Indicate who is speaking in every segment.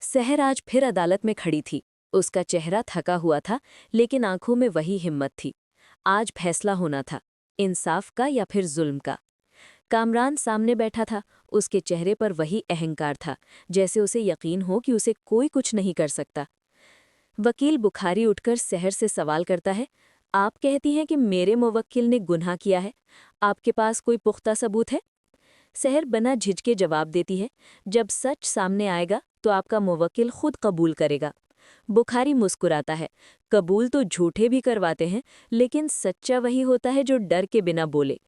Speaker 1: सहर आज फिर अदालत में खड़ी थी। उसका चेहरा थका हुआ था, लेकिन आंखों में वही हिम्मत थी। आज फैसला होना था, इंसाफ का या फिर जुल्म का। कामरान सामने बैठा था। उसके चेहरे पर वही अहंकार था, जैसे उसे यकीन हो कि उसे कोई कुछ नहीं कर सकता। वकील बुखारी उठकर सहर से सवाल करता है, आप कहती हैं कि मेरे मुवक्किल ने गुनाह किया है। आपके पास कोई पुख्ता सबूत है? सहर बिना झिझके जवाब देती है, जब सच सामने आएगा तो आपका मुवक्किल खुद कबूल करेगा। बुखारी मुस्कुराता है, कबूल तो झूठे भी करवाते हैं, लेकिन सच्चा वही होता है जो डर के बिना बोले।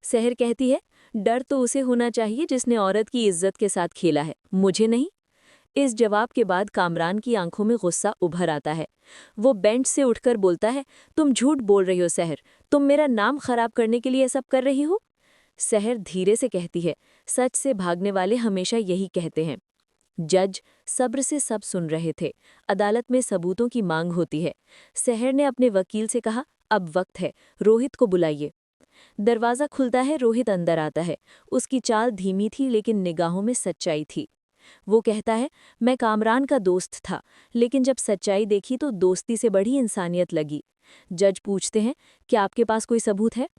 Speaker 1: सहर कहती है, डर तो उसे होना चाहिए जिसने औरत की इज्जत के साथ खेला है, मुझे नहीं। इस जवाब के बाद कामरान की आंखों में गुस्सा उभर आता है। वो बेंच से उठकर बोलता है, तुम झूठ बोल रही हो सहर, तुम मेरा नाम खराब करने के लिए ये सब कर रही हो। सहर धीरे से कहती है, सच से भागने वाले हमेशा यही कहते हैं। जज सब्र से सब सुन रहे थे। अदालत में सबूतों की मांग होती है। सहर ने अपने वकील से कहा, अब वक्त है, रोहित को बुलाइए। दरवाज़ा खुलता है, रोहित अंदर आता है। उसकी चाल धीमी थी, लेकिन निगाहों में सच्चाई थी। वो कहता है, मैं कामरान का दोस्त था, लेकिन जब सच्चाई देखी तो दोस्ती से बड़ी इंसानियत लगी। जज पूछते हैं, क्या आपके पास कोई सबूत है?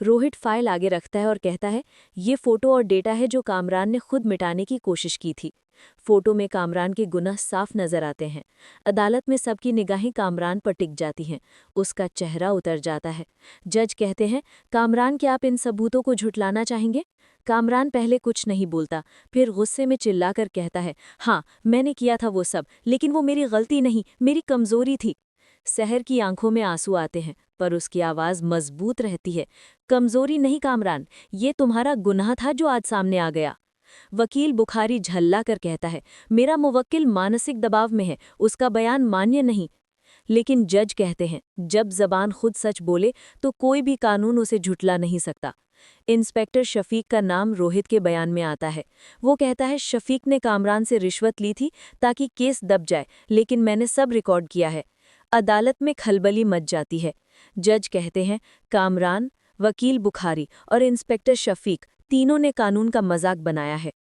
Speaker 1: रोहित फाइल आगे रखता है और कहता है, ये फोटो और डेटा है जो कामरान ने खुद मिटाने की कोशिश की थी। फोटो में कामरान के गुनाह साफ नजर आते हैं। अदालत में सबकी निगाहें कामरान पर टिक जाती हैं। उसका चेहरा उतर जाता है। जज कहते हैं, कामरान, क्या आप इन सबूतों को झुटलाना चाहेंगे? कामरान पहले कुछ नहीं बोलता, फिर गुस्से में चिल्लाकर कहता है, हाँ, मैंने किया था वो सब, लेकिन वो मेरी गलती नहीं, मेरी कमजोरी थी। सहर की आंखों में आंसू आते हैं, पर उसकी आवाज मजबूत रहती है। कमजोरी नहीं कामरान, ये तुम्हारा गुनाह था जो आज सामने आ गया। वकील बुखारी झल्ला कर कहता है, मेरा मुवक्किल मानसिक दबाव में है, उसका बयान मान्य नहीं। लेकिन जज कहते हैं, जब जबान खुद सच बोले तो कोई भी कानून उसे झुटला नहीं सकता। इंस्पेक्टर शफीक का नाम रोहित के बयान में आता है। वो कहता है, शफीक ने कामरान से रिश्वत ली थी ताकि केस दब जाए, लेकिन मैंने सब रिकॉर्ड किया है। अदालत में खलबली मच जाती है। जज कहते हैं, कामरान, वकील बुखारी और इंस्पेक्टर शफीक तीनों ने कानून का मजाक बनाया है।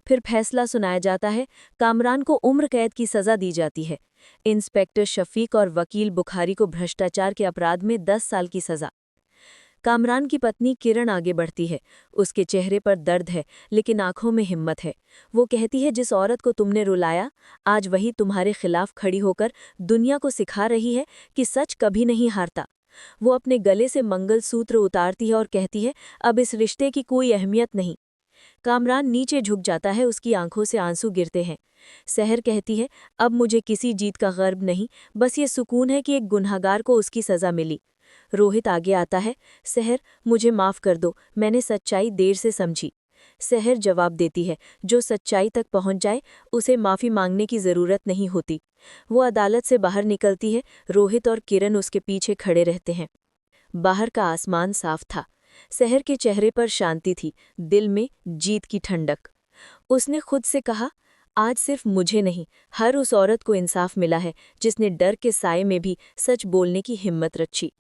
Speaker 1: फिर फैसला सुनाया जाता है। कामरान को उम्र कैद की सजा दी जाती है। इंस्पेक्टर शफीक और वकील बुखारी को भ्रष्टाचार के अपराध में 10 साल की सजा। कामरान की पत्नी किरण आगे बढ़ती है। उसके चेहरे पर दर्द है, लेकिन आंखों में हिम्मत है। वो कहती है, जिस औरत को तुमने रुलाया, आज वही तुम्हारे खिलाफ खड़ी होकर दुनिया को सिखा रही है कि सच कभी नहीं हारता। वो अपने गले से मंगलसूत्र उतारती है और कहती है, अब इस रिश्ते की कोई अहमियत नहीं। कामरान नीचे झुक जाता है, उसकी आंखों से आंसू गिरते हैं। सहर कहती है, अब मुझे किसी जीत का गर्व नहीं, बस ये सुकून है कि एक गुनहगार को उसकी सज़ा मिली। रोहित आगे आता है, सहर, मुझे माफ़ कर दो, मैंने सच्चाई देर से समझी। सहर जवाब देती है, जो सच्चाई तक पहुंच जाए उसे माफ़ी मांगने की ज़रूरत नहीं होती। वो अदालत से बाहर निकलती है। रोहित और किरण उसके पीछे खड़े रहते हैं। बाहर का आसमान साफ था। सहर के चेहरे पर शांति थी, दिल में जीत की ठंडक। उसने खुद से कहा, आज सिर्फ मुझे नहीं, हर उस औरत को इंसाफ मिला है जिसने डर के साए में भी सच बोलने की हिम्मत रखी।